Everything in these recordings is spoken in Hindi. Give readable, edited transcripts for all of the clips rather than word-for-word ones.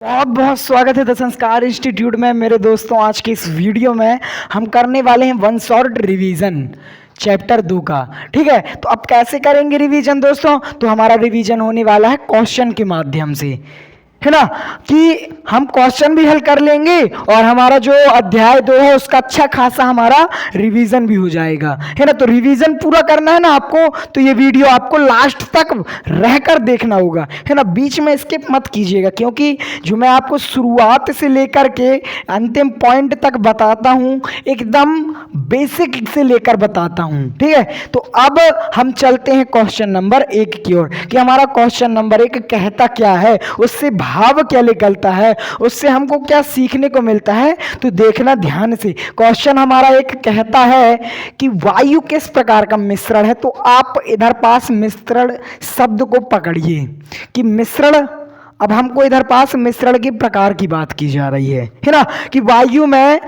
बहुत बहुत स्वागत है द संस्कार इंस्टीट्यूट में मेरे दोस्तों। आज की इस वीडियो में हम करने वाले हैं वन शॉट रिवीजन चैप्टर 2 का। ठीक है, तो अब कैसे करेंगे रिवीजन दोस्तों? तो हमारा रिवीजन होने वाला है क्वेश्चन के माध्यम से, है ना, कि हम क्वेश्चन भी हल कर लेंगे और हमारा जो अध्याय 2 है उसका अच्छा खासा हमारा रिवीजन भी हो जाएगा, है ना। तो रिवीजन पूरा करना है ना आपको, तो ये वीडियो आपको लास्ट तक रहकर देखना होगा, है ना। बीच में स्किप मत कीजिएगा, क्योंकि जो मैं आपको शुरुआत से लेकर के अंतिम पॉइंट तक बताता हूँ एकदम बेसिक से लेकर बताता हूँ। ठीक है, तो अब हम चलते हैं क्वेश्चन नंबर 1 की ओर कि हमारा क्वेश्चन नंबर 1 कहता क्या है, उससे भाव क्या निकलता है, उससे हमको क्या सीखने को मिलता है। तो देखना ध्यान से। क्वेश्चन हमारा एक कहता है कि वायु किस प्रकार का मिश्रण है। तो आप इधर पास मिश्रण शब्द को पकड़िए कि मिश्रण, अब हमको इधर पास मिश्रण के प्रकार की बात की जा रही है ना, कि वायु में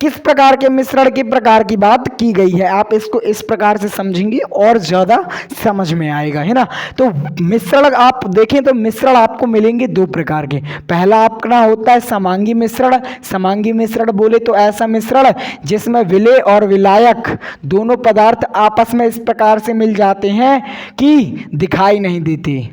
किस प्रकार के मिश्रण के प्रकार की बात की गई है। आप इसको इस प्रकार से समझेंगे और ज़्यादा समझ में आएगा, है ना। तो मिश्रण आप देखें तो मिश्रण आपको मिलेंगे 2 प्रकार के। पहला अपना होता है समांगी मिश्रण। समांगी मिश्रण बोले तो ऐसा मिश्रण जिसमें विलेय और विलायक दोनों पदार्थ आपस में इस प्रकार से मिल जाते हैं कि दिखाई नहीं देते,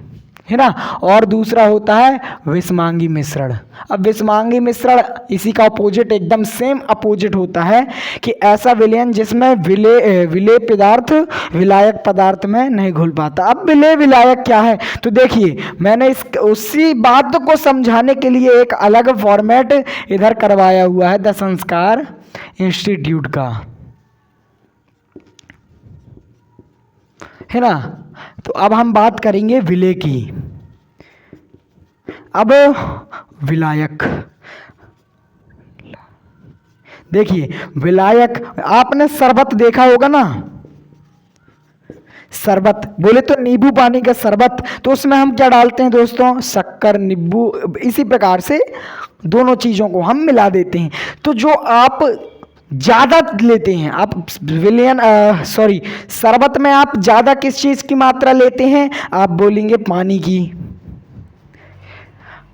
है ना। और दूसरा होता है विषमांगी मिश्रण। अब विषमांगी मिश्रण इसी का अपोजिट, एकदम सेम अपोजिट होता है कि ऐसा विलयन जिसमें विलेय पदार्थ विलायक पदार्थ में नहीं घुल पाता। अब विलेय विलायक क्या है, तो देखिए मैंने इस उसी बात को समझाने के लिए एक अलग फॉर्मेट इधर करवाया हुआ है द संस्कार इंस्टीट्यूट का, है ना। तो अब हम बात करेंगे विलेय की। अब विलायक देखिए, विलायक आपने शरबत देखा होगा ना, शरबत बोले तो नींबू पानी का शरबत, तो उसमें हम क्या डालते हैं दोस्तों? शक्कर, नींबू, इसी प्रकार से दोनों चीजों को हम मिला देते हैं। तो जो आप ज्यादा लेते हैं, आप शरबत में आप ज्यादा किस चीज की मात्रा लेते हैं? आप बोलेंगे पानी की।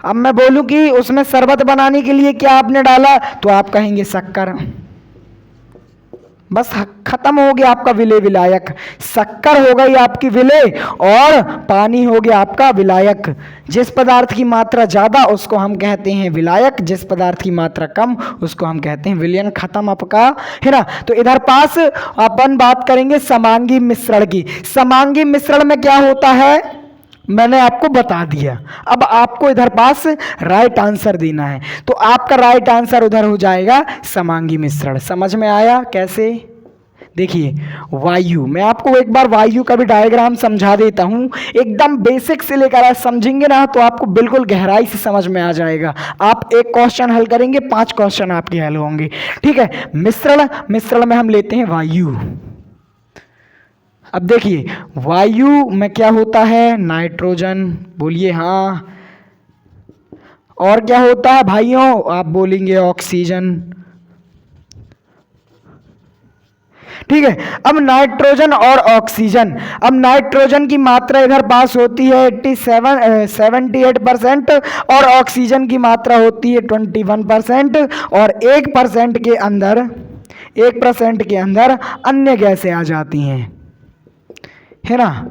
अब मैं बोलूं कि उसमें शरबत बनाने के लिए क्या आपने डाला, तो आप कहेंगे शक्कर। बस खत्म हो गया आपका विलेय विलायक। शक्कर हो गई आपकी विलेय और पानी हो गया आपका विलायक। जिस पदार्थ की मात्रा ज्यादा उसको हम कहते हैं विलायक, जिस पदार्थ की मात्रा कम उसको हम कहते हैं विलयन। खत्म आपका, है ना। तो इधर पास अपन बात करेंगे समांगी मिश्रण की। समांगी मिश्रण में क्या होता है मैंने आपको बता दिया। अब आपको इधर पास राइट आंसर देना है, तो आपका राइट आंसर उधर हो जाएगा समांगी मिश्रण। समझ में आया कैसे? देखिए वायु, मैं आपको एक बार वायु का भी डायग्राम समझा देता हूं, एकदम बेसिक से लेकर समझेंगे ना तो आपको बिल्कुल गहराई से समझ में आ जाएगा। आप एक क्वेश्चन हल करेंगे, 5 क्वेश्चन आपके हल होंगे। ठीक है, मिश्रण में हम लेते हैं वायु। अब देखिए वायु में क्या होता है? नाइट्रोजन, बोलिए हाँ। और क्या होता है भाइयों? आप बोलेंगे ऑक्सीजन। ठीक है, अब नाइट्रोजन और ऑक्सीजन, अब नाइट्रोजन की मात्रा इधर पास होती है 78% और ऑक्सीजन की मात्रा होती है 21%। और 1% के अंदर 1% के अंदर अन्य गैसें आ जाती हैं, है ना।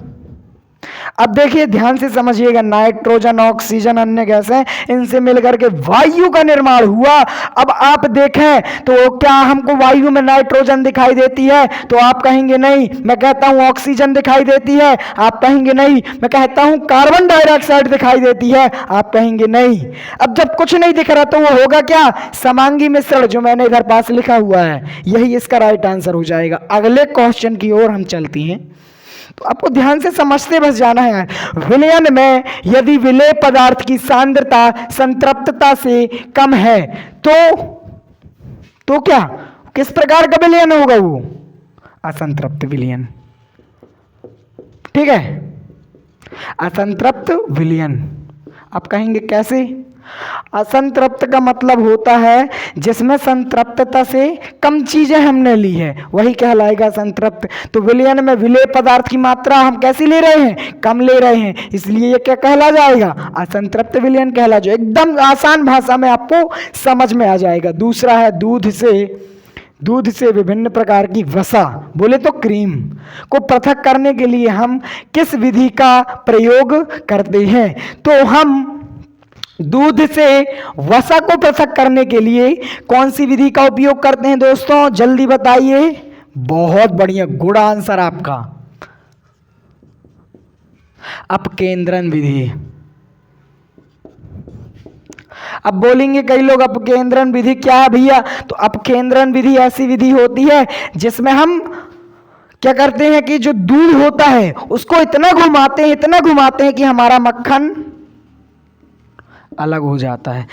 अब देखिए ध्यान से समझिएगा, नाइट्रोजन, ऑक्सीजन, अन्य गैसें, इनसे मिलकर के वायु का निर्माण हुआ। अब आप देखें तो क्या हमको वायु में नाइट्रोजन दिखाई देती है? तो आप कहेंगे नहीं। मैं कहता हूं ऑक्सीजन दिखाई देती है, आप कहेंगे नहीं। मैं कहता हूं कार्बन डाइऑक्साइड दिखाई देती है, आप कहेंगे नहीं। अब जब कुछ नहीं दिख रहा तो वो होगा क्या? समांगी मिश्रण, जो मैंने इधर पास लिखा हुआ है, यही इसका राइट आंसर हो जाएगा। अगले क्वेश्चन की ओर हम चलते हैं, तो आपको ध्यान से समझते बस जाना है। विलयन में यदि विलेय पदार्थ की सांद्रता संतृप्तता से कम है तो क्या, किस प्रकार का विलयन होगा? वो असंतृप्त विलयन। ठीक है, असंतृप्त विलयन। आप कहेंगे कैसे? असंतृप्त का मतलब होता है जिसमें संतृप्तता से कम चीजें हमने ली है, वही कहलाएगा संतृप्त। तो विलयन में विलेय पदार्थ की मात्रा हम कैसी ले रहे हैं, कम ले रहे हैं, इसलिए ये क्या कहला जाएगा, असंतृप्त विलयन कहला जाएगा। एकदम आसान भाषा में आपको समझ में आ जाएगा। दूसरा है दूध से विभिन्न प्रकार की वसा, बोले तो क्रीम को पृथक करने के लिए हम किस विधि का प्रयोग करते हैं। तो हम दूध से वसा को पृथक करने के लिए कौन सी विधि का उपयोग करते हैं दोस्तों, जल्दी बताइए। बहुत बढ़िया, गुड आंसर आपका, अपकेंद्रण विधि। अब बोलेंगे कई लोग अपकेंद्रण विधि क्या है भैया, तो अपकेंद्रण विधि ऐसी विधि होती है जिसमें हम क्या करते हैं कि जो दूध होता है उसको इतना घुमाते हैं कि हमारा मक्खन अलग हो जाता है।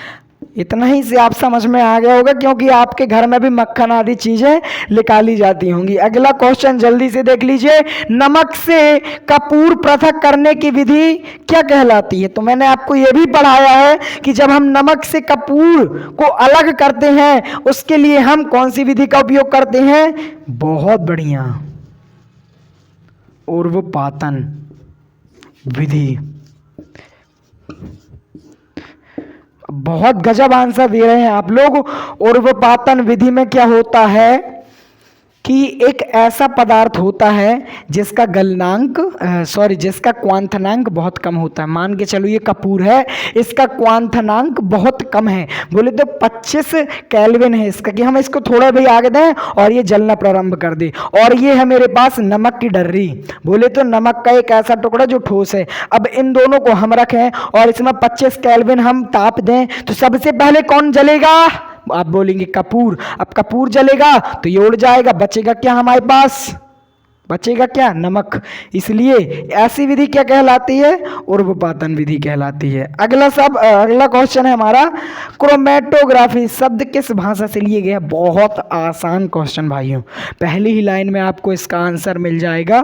इतना ही से आप समझ में आ गया होगा, क्योंकि आपके घर में भी मक्खन आदि चीजें निकाली जाती होंगी। अगला क्वेश्चन जल्दी से देख लीजिए, नमक से कपूर पृथक करने की विधि क्या कहलाती है। तो मैंने आपको यह भी पढ़ाया है कि जब हम नमक से कपूर को अलग करते हैं उसके लिए हम कौन सी विधि का उपयोग करते हैं, बहुत बढ़िया, उर्वपातन विधि। बहुत गजब आंसर दे रहे हैं आप लोग। उर्वपातन विधि में क्या होता है कि एक ऐसा पदार्थ होता है जिसका जिसका क्वांथनांक बहुत कम होता है। मान के चलो ये कपूर है, इसका क्वांथनांक बहुत कम है, बोले तो 25 केल्विन है इसका, कि हम इसको थोड़ा भी आगे दें और ये जलना प्रारंभ कर दे। और ये है मेरे पास नमक की डर्री, बोले तो नमक का एक ऐसा टुकड़ा जो ठोस है। अब इन दोनों को हम रखें और इसमें 25 केल्विन हम ताप दें, तो सबसे पहले कौन जलेगा, आप बोलेंगे कपूर। अब कपूर जलेगा तो ये उड़ जाएगा, बचेगा क्या हमारे पास, बचेगा क्या, नमक। इसलिए ऐसी विधि क्या कहलाती है, उर्वपातन विधि कहलाती है। अगला क्वेश्चन है हमारा, क्रोमेटोग्राफी शब्द किस भाषा से लिए गए। बहुत आसान क्वेश्चन भाइयों, पहली ही लाइन में आपको इसका आंसर मिल जाएगा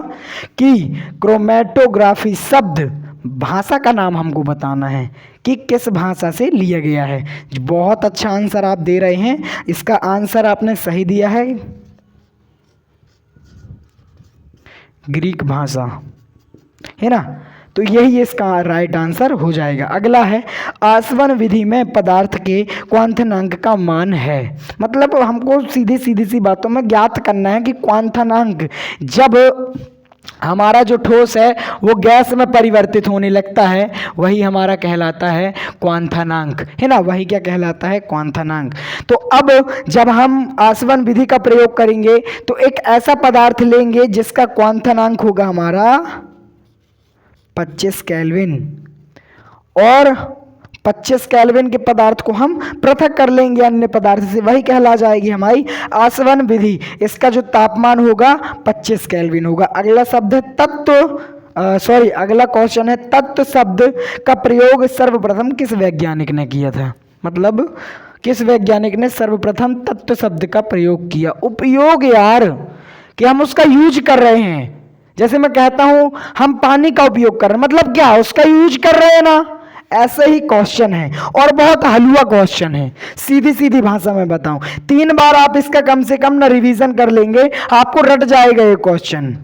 कि क्रोमेटोग्राफी शब्द, भाषा का नाम हमको बताना है कि किस भाषा से लिया गया है। बहुत अच्छा आंसर आप दे रहे हैं, इसका आंसर आपने सही दिया है, ग्रीक भाषा है ना, तो यही इसका राइट आंसर हो जाएगा। अगला है, आसवन विधि में पदार्थ के क्वांथनांक का मान है। मतलब हमको सीधी सी बातों में ज्ञात करना है कि क्वांथनांक जब हमारा जो ठोस है वो गैस में परिवर्तित होने लगता है, वही हमारा कहलाता है क्वांथनांक, है ना, वही क्या कहलाता है, क्वांथनांक। तो अब जब हम आसवन विधि का प्रयोग करेंगे तो एक ऐसा पदार्थ लेंगे जिसका क्वांथनांक होगा हमारा 25 केल्विन, और 25 केल्विन के पदार्थ को हम पृथक कर लेंगे अन्य पदार्थ से, वही कहला जाएगी हमारी आसवन विधि। इसका जो तापमान होगा 25 केल्विन होगा। अगला शब्द है अगला क्वेश्चन है, तत्व शब्द का प्रयोग सर्वप्रथम किस वैज्ञानिक ने किया था। मतलब किस वैज्ञानिक ने सर्वप्रथम तत्व शब्द का प्रयोग किया। उपयोग यार, कि हम उसका यूज कर रहे हैं। जैसे मैं कहता हूं हम पानी का उपयोग कर रहे हैं, मतलब क्या, उसका यूज कर रहे हैं ना, ऐसे ही क्वेश्चन है और बहुत हलवा क्वेश्चन है। सीधी भाषा में बताऊं, 3 बार आप इसका कम से कम ना रिवीजन कर लेंगे, आपको रट जाएगा ये क्वेश्चन।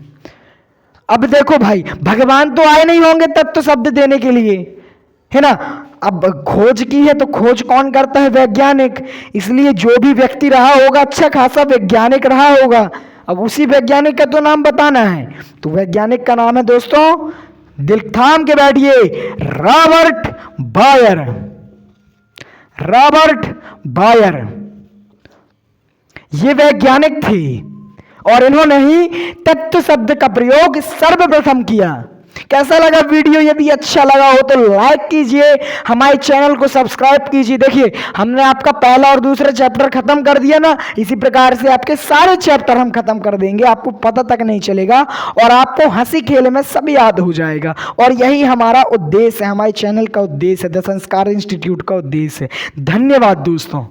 अब देखो भाई, भगवान तो आए नहीं होंगे तत्व शब्द देने के लिए, है ना। अब खोज की है तो खोज कौन करता है, वैज्ञानिक। इसलिए जो भी व्यक्ति रहा होगा अच्छा खासा वैज्ञानिक रहा होगा। अब उसी वैज्ञानिक का तो नाम बताना है, तो वैज्ञानिक का नाम है दोस्तों, दिल थाम के बैठिए, रॉबर्ट बायर। ये वैज्ञानिक थे और इन्होंने ही तत्व शब्द का प्रयोग सर्वप्रथम किया। कैसा लगा वीडियो? यदि अच्छा लगा हो तो लाइक कीजिए, हमारे चैनल को सब्सक्राइब कीजिए। देखिए हमने आपका पहला और दूसरा चैप्टर खत्म कर दिया ना, इसी प्रकार से आपके सारे चैप्टर हम खत्म कर देंगे, आपको पता तक नहीं चलेगा और आपको हंसी खेल में सब याद हो जाएगा। और यही हमारा उद्देश्य है, हमारे चैनल का उद्देश्य है, द संस्कार इंस्टीट्यूट का उद्देश्य है। धन्यवाद दोस्तों।